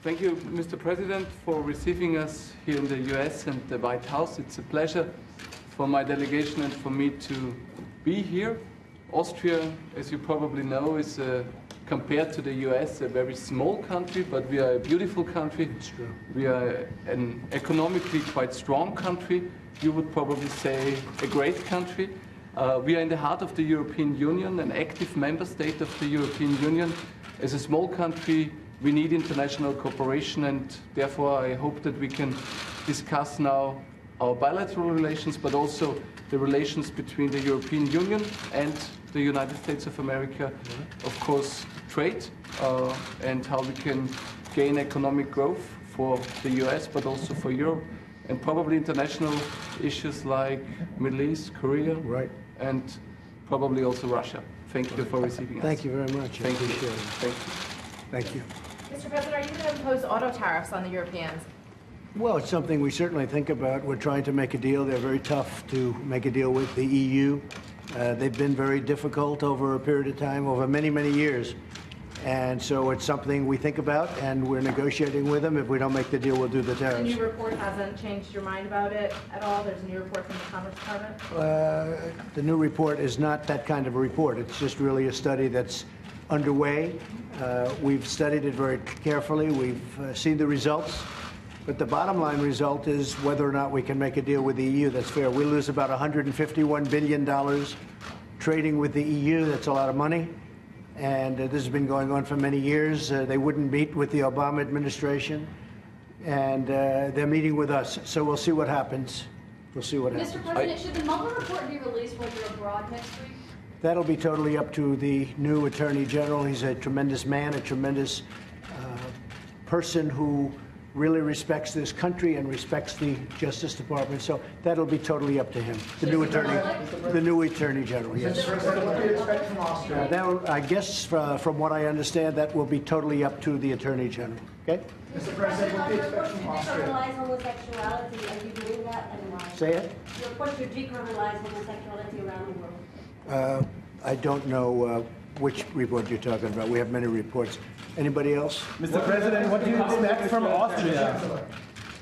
Thank you, Mr. President, for receiving us here in the US and the White House. It's a pleasure for my delegation and for me to be here. Austria, as you probably know, is compared to the US a very small country, but we are a beautiful country. It's true. We are an economically quite strong country. You would probably say a great country. We are in the heart of the European Union, an active member state of the European Union. As a small country, we need international cooperation, and therefore I hope that we can discuss now our bilateral relations, but also the relations between the European Union and the United States of America. Of course, trade and how we can gain economic growth for the US, but also for Europe, and probably international issues like Middle East, Korea, Right. and probably also Russia. Thank you for receiving us. Thank you very much. Thank you. Appreciate it. Thank you. Thank you. Mr. President, are you going to impose auto tariffs on the Europeans? Well, it's something we certainly think about. We're trying to make a deal. They're very tough to make a deal with the EU. They've been very difficult over a period of time, over many, many years. And so it's something we think about, and we're negotiating with them. If we don't make the deal, we'll do the The tariffs. new report hasn't changed your mind about it at all? There's a new report from the Commerce Department? The new report is not that kind of a report. It's just really a study that's underway. We've studied it very carefully. We've seen the results. But the bottom line result is whether or not we can make a deal with the EU that's fair. We lose about $151 billion trading with the EU. That's a lot of money. And this has been going on for many years. They wouldn't meet with the Obama administration. And they're meeting with us. So we'll see what happens. We'll see what happens. Mr. President, should the Mueller report be released when you're abroad next week? That'll be totally up to the new Attorney General. He's a tremendous man, a tremendous person who really respects this country and respects the Justice Department. So that'll be totally up to him, the new Attorney General. Yes. What do you expect from Austria? I guess from what I understand, that will be totally up to the Attorney General. Okay. Mr. President, what do you expect from Austria? Decriminalize homosexuality. Are you doing that, and why? Say it. Your push to decriminalize homosexuality around the world. I don't know which report you're talking about. We have many reports. Anybody else? Mr. President, what do you expect from Austria?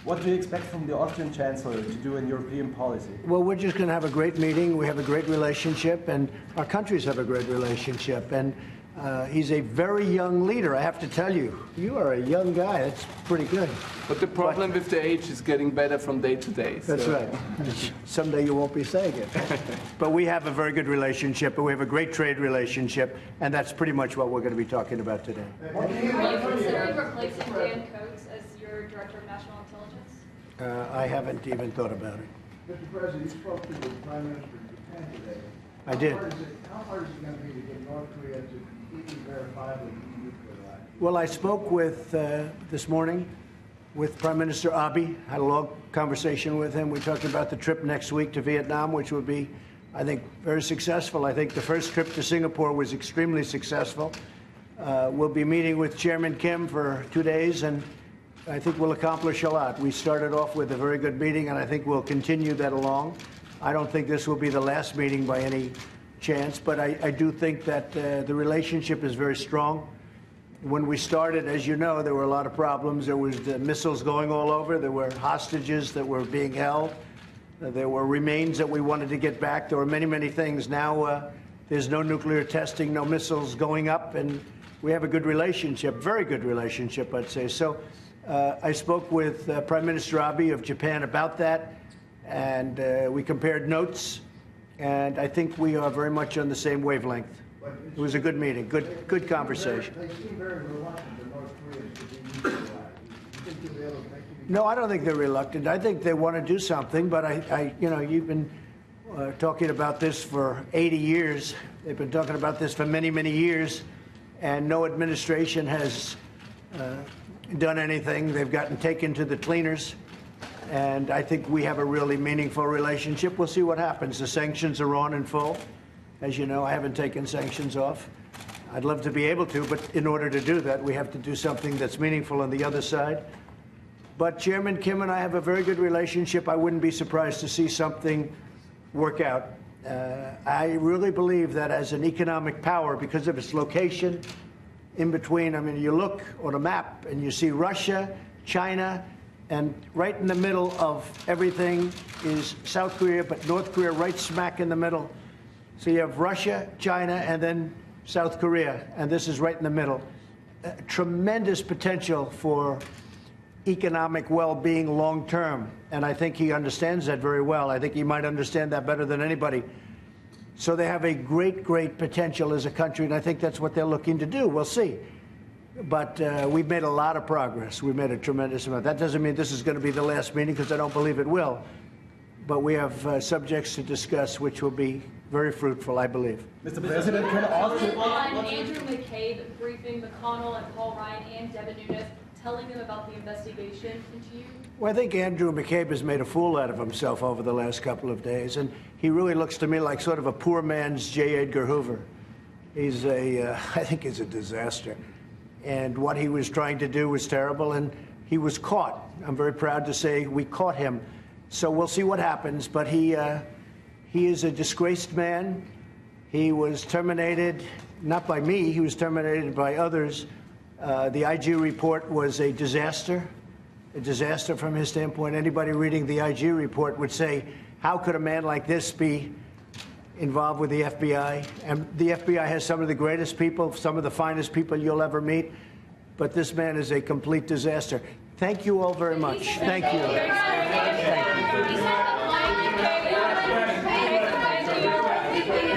What do you expect from the Austrian Chancellor to do in European policy? Well, we're just going to have a great meeting. We have a great relationship, and our countries have a great relationship. And he's a very young leader, I have to tell you. You are a young guy. That's pretty good. But the problem with the age is getting better from day to day. That's right. Someday you won't be saying it. But we have a very good relationship, and we have a great trade relationship, and that's pretty much what we're going to be talking about today. Are you considering replacing Dan Coates as your Director of National Intelligence? I haven't even thought about it. Mr. President, you spoke to the Prime Minister of Japan today. I did. How hard is it going to be to get North Korea to completely verifiably denuclearize? Well, I spoke with, this morning, with Prime Minister Abe. Had a long conversation with him. We talked about the trip next week to Vietnam, which would be, I think, very successful. I think the first trip to Singapore was extremely successful. We'll be meeting with Chairman Kim for 2 days, and I think we'll accomplish a lot. We started off with a very good meeting, and I think we'll continue that along. I don't think this will be the last meeting by any chance, but I do think that the relationship is very strong. When we started, as you know, there were a lot of problems. There was the missiles going all over. There were hostages that were being held. There were remains that we wanted to get back. There were many, many things. Now there's no nuclear testing, no missiles going up, and we have a good relationship, very good relationship, I'd say. So I spoke with Prime Minister Abe of Japan about that, and we compared notes, and I think we are very much on the same wavelength. It was a good meeting, good conversation. They seem very reluctant, the North Koreans, to denuclearize. You think you'll be able to make No, I don't think they're reluctant. I think they want to do something, but you know, you've been talking about this for 80 years. They've been talking about this for many, many years, and no administration has done anything. They've gotten taken to the cleaners, and I think we have a really meaningful relationship. We'll see what happens. The sanctions are on in full. As you know, I haven't taken sanctions off. I'd love to be able to, but in order to do that, we have to do something that's meaningful on the other side. But Chairman Kim and I have a very good relationship. I wouldn't be surprised to see something work out. I really believe that as an economic power, because of its location, in between. I mean, you look on a map and you see Russia, China, and right in the middle of everything is South Korea, but North Korea right smack in the middle. So you have Russia, China, and then South Korea, and this is right in the middle. Tremendous potential for economic well-being long-term, and I think he understands that very well. I think he might understand that better than anybody. So they have a great, great potential as a country, and I think that's what they're looking to do. We'll see. But we've made a lot of progress. We've made a tremendous amount. That doesn't mean this is going to be the last meeting, because I don't believe it will. But we have subjects to discuss which will be very fruitful, I believe. Mr. President, can Austria... On Andrew McCabe briefing McConnell and Paul Ryan and Devin Nunes, telling them about the investigation into you? Well, I think Andrew McCabe has made a fool out of himself over the last couple of days, and he really looks to me like sort of a poor man's J. Edgar Hoover. He's I think he's a disaster. And what he was trying to do was terrible, and he was caught. I'm very proud to say we caught him. So we'll see what happens, but he is a disgraced man. He was terminated, not by me, he was terminated by others. The IG report was a disaster from his standpoint. Anybody reading the IG report would say, how could a man like this be involved with the FBI? And the FBI has some of the greatest people, some of the finest people you'll ever meet, but this man is a complete disaster. Thank you all very much. Thank you.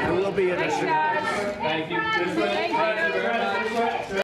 I will be in a... Thank you.